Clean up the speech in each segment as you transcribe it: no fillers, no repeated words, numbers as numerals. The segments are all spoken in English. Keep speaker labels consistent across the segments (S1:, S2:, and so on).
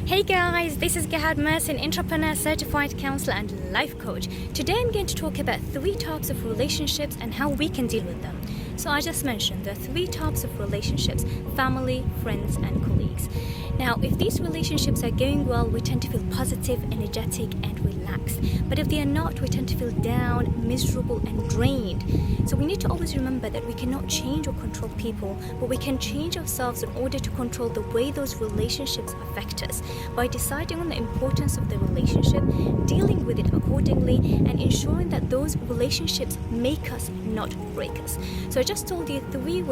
S1: Hey guys, this is Gehad Mersin, entrepreneur, certified counselor and life coach. Today I'm going to talk about 3 types of relationships and how we can deal with them. So I just mentioned the 3 types of relationships: family, friends and colleagues. Now, if these relationships are going well, we tend to feel positive, energetic and relaxed. But if they are not, we tend to feel down, miserable and drained. So we need to always remember that we cannot change or control people, but we can change ourselves in order to control the way those relationships affect us by deciding on the importance of the relationship, dealing with it accordingly, and ensuring that those relationships make us, not break us. So I just told you 3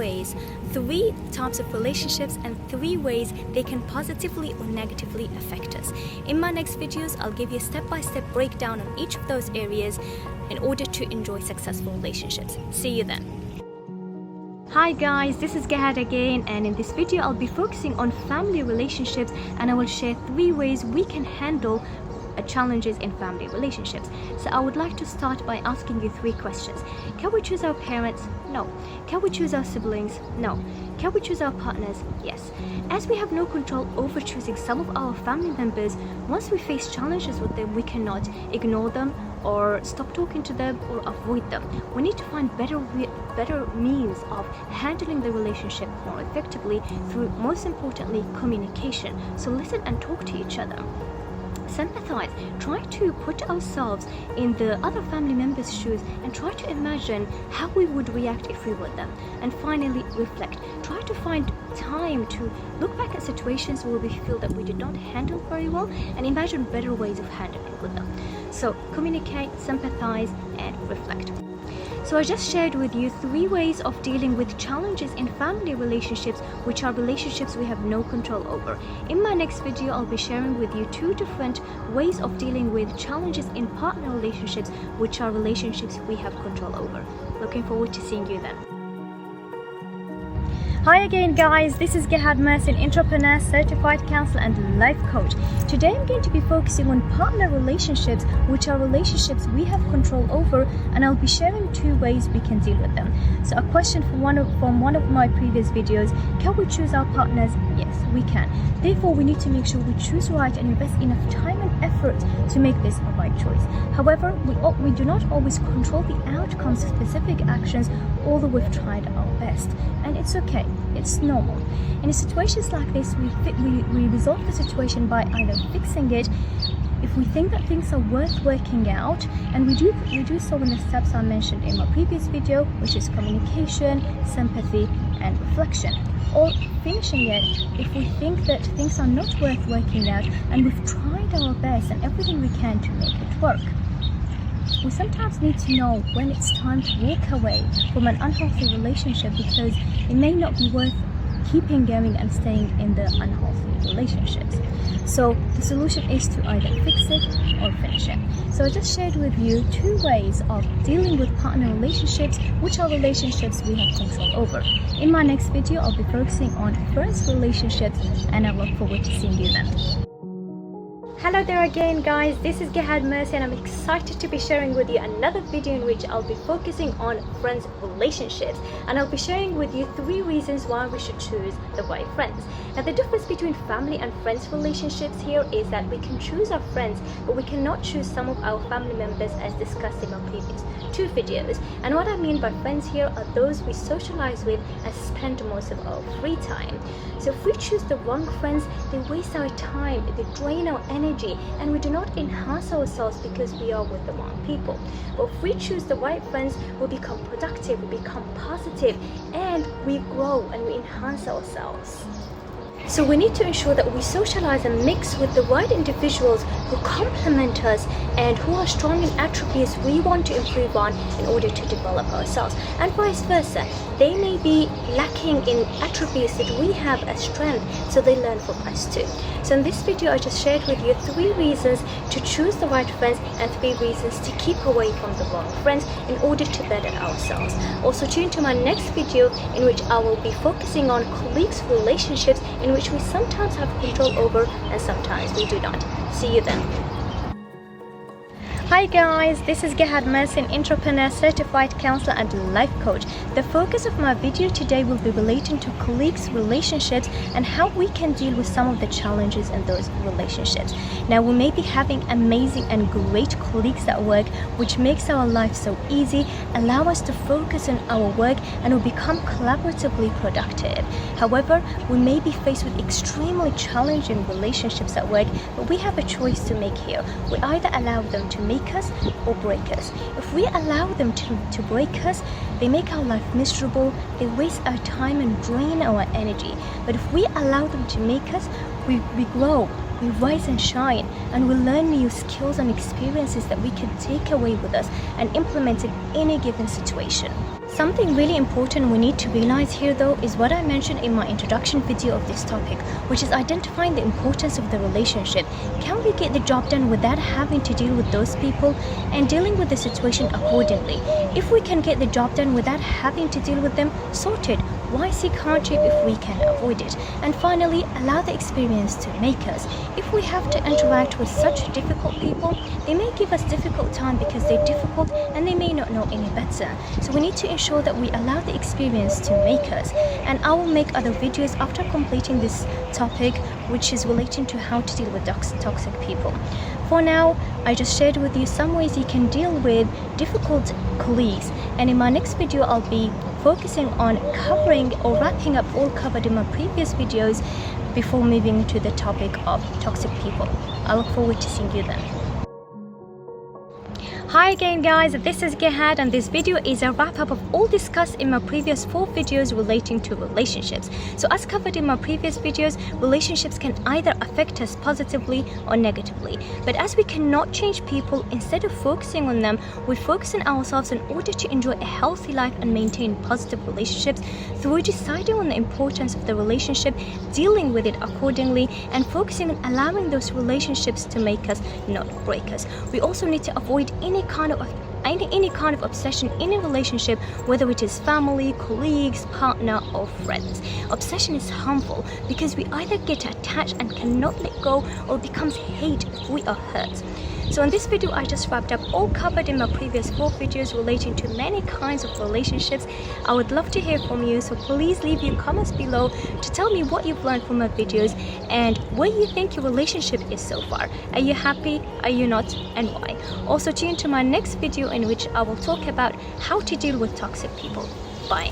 S1: types of relationships and 3 ways they can positively or negatively affect us. In my next videos, I'll give you a step-by-step breakdown on each of those areas in order to enjoy successful relationships. See you then. Hi guys, this is Gehad again, and in this video I'll be focusing on family relationships, and I will share 3 ways we can handle challenges in family relationships. So I would like to start by asking you 3 questions. Can we choose our parents? No. Can we choose our siblings? No. Can we choose our partners? Yes. As we have no control over choosing some of our family members, once we face challenges with them, we cannot ignore them or stop talking to them or avoid them. We need to find better means of handling the relationship more effectively through, most importantly, communication. So listen and talk to each other. Sympathize. Try to put ourselves in the other family members' shoes and try to imagine how we would react if we were them. And finally, reflect. Try to find time to look back at situations where we feel that we did not handle very well and imagine better ways of handling with them. So communicate, sympathize and reflect. So I just shared with you 3 ways of dealing with challenges in family relationships, which are relationships we have no control over. In my next video, I'll be sharing with you 2 different ways of dealing with challenges in partner relationships, which are relationships we have control over. Looking forward to seeing you then. Hi again guys, this is Gehad Mersin, entrepreneur, certified counselor and life coach. Today I'm going to be focusing on partner relationships, which are relationships we have control over, and I'll be sharing 2 ways we can deal with them. So a question from one of my previous videos: can we choose our partners? Yes, we can. Therefore, we need to make sure we choose right and invest enough time and effort to make this a right choice. However, we do not always control the outcomes of specific actions, although we've tried our best, and it's okay. It's normal. In situations like this, we resolve the situation by either fixing it if we think that things are worth working out, and we do so in the steps I mentioned in my previous video, which is communication, sympathy and reflection, or finishing it if we think that things are not worth working out and we've tried our best and everything we can to make it work. We sometimes need to know when it's time to walk away from an unhealthy relationship, because it may not be worth keeping going and staying in the unhealthy relationships. So the solution is to either fix it or finish it. So I just shared with you 2 ways of dealing with partner relationships, which are relationships we have control over. In my next video, I'll be focusing on friends relationships, and I look forward to seeing you then. Hello there again guys, this is Gehad Mersin, and I'm excited to be sharing with you another video in which I'll be focusing on friends relationships, and I'll be sharing with you 3 reasons why we should choose the right friends. Now, the difference between family and friends relationships here is that we can choose our friends, but we cannot choose some of our family members, as discussed in my previous 2 videos. And what I mean by friends here are those we socialize with and spend most of our free time. So if we choose the wrong friends, they waste our time, they drain our energy, and we do not enhance ourselves because we are with the wrong people. But if we choose the right friends, we become productive, we become positive, and we grow and we enhance ourselves. So we need to ensure that we socialize and mix with the right individuals who complement us and who are strong in attributes we want to improve on in order to develop ourselves, and vice versa. They may be lacking in attributes that we have as strength, so they learn from us too. So in this video, I just shared with you 3 reasons to choose the right friends and 3 reasons to keep away from the wrong friends in order to better ourselves. Also tune to my next video, in which I will be focusing on colleagues' relationships, in which we sometimes have control over and sometimes we do not. See you then. Hi guys, this is Gehad Mersin, entrepreneur, certified counselor and life coach. The focus of my video today will be relating to colleagues, relationships, and how we can deal with some of the challenges in those relationships. Now, we may be having amazing and great colleagues at work, which makes our life so easy, allow us to focus on our work, and we become collaboratively productive. However, we may be faced with extremely challenging relationships at work, but we have a choice to make here. We either allow them to make us or break us. If we allow them to break us, they make our life miserable, they waste our time and drain our energy. But if we allow them to make us, we grow, we rise and shine, and we learn new skills and experiences that we can take away with us and implement in any given situation. Something really important we need to realize here though is what I mentioned in my introduction video of this topic, which is identifying the importance of the relationship. Can we get the job done without having to deal with those people and dealing with the situation accordingly? If we can get the job done without having to deal with them, sorted. Why seek hardship if we can avoid it? And finally, allow the experience to make us. If we have to interact with such difficult people, they may give us difficult time because they're difficult and they may not know any better. So we need to ensure that we allow the experience to make us. And I will make other videos after completing this topic, which is relating to how to deal with toxic people. For now, I just shared with you some ways you can deal with difficult colleagues, and in my next video I'll be focusing on covering or wrapping up all covered in my previous videos before moving to the topic of toxic people. I look forward to seeing you then. Hi again guys, this is Gehad, and this video is a wrap up of all discussed in my previous 4 videos relating to relationships. So as covered in my previous videos, relationships can either affect us positively or negatively. But as we cannot change people, instead of focusing on them, we focus on ourselves in order to enjoy a healthy life and maintain positive relationships through deciding on the importance of the relationship, dealing with it accordingly, and focusing on allowing those relationships to make us, not break us. We also need to avoid any kind of obsession in a relationship, whether it is family, colleagues, partner, or friends. Obsession is harmful because we either get attached and cannot let go, or becomes hate if we are hurt. So in this video, I just wrapped up all covered in my previous 4 videos relating to many kinds of relationships. I would love to hear from you, so please leave your comments below to tell me what you've learned from my videos and where you think your relationship is so far. Are you happy? Are you not? And why? Also tune to my next video in which I will talk about how to deal with toxic people. Bye.